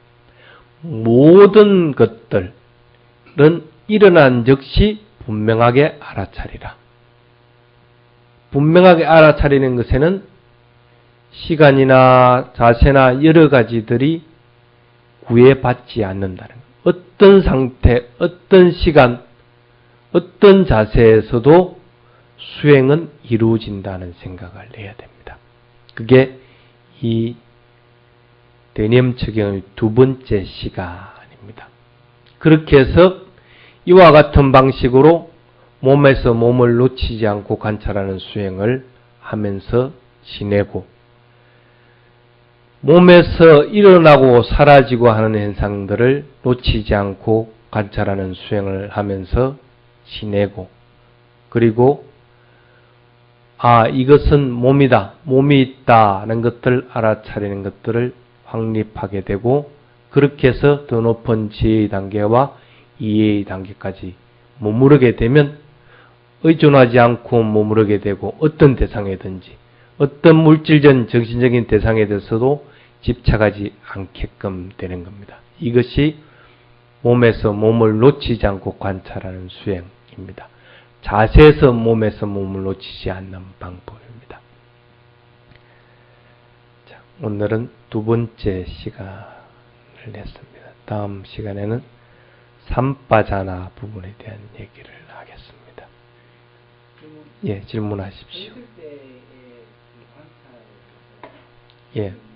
S1: 모든 것들은 일어난 즉시 분명하게 알아차리라. 분명하게 알아차리는 것에는 시간이나 자세나 여러 가지들이 구애받지 않는다는 것. 어떤 상태, 어떤 시간, 어떤 자세에서도 수행은 이루어진다는 생각을 해야 됩니다. 그게 이 대념처경의 두 번째 시간입니다. 그렇게 해서 이와 같은 방식으로 몸에서 몸을 놓치지 않고 관찰하는 수행을 하면서 지내고 몸에서 일어나고 사라지고 하는 현상들을 놓치지 않고 관찰하는 수행을 하면서 지내고 그리고 이것은 몸이다. 몸이 있다는 것들을 알아차리는 것들을 확립하게 되고 그렇게 해서 더 높은 지혜의 단계와 이해의 단계까지 머무르게 되면 의존하지 않고 머무르게 되고 어떤 대상이든지 어떤 물질적 정신적인 대상에 대해서도 집착하지 않게끔 되는 겁니다. 이것이 몸에서 몸을 놓치지 않고 관찰하는 수행입니다. 자세에서 몸에서 몸을 놓치지 않는 방법입니다. 자, 오늘은 두 번째 시간을 냈습니다. 다음 시간에는 삼빠자나 부분에 대한 얘기를 하겠습니다. 예, 질문하십시오.
S2: 있을 때의 관찰.
S1: 예.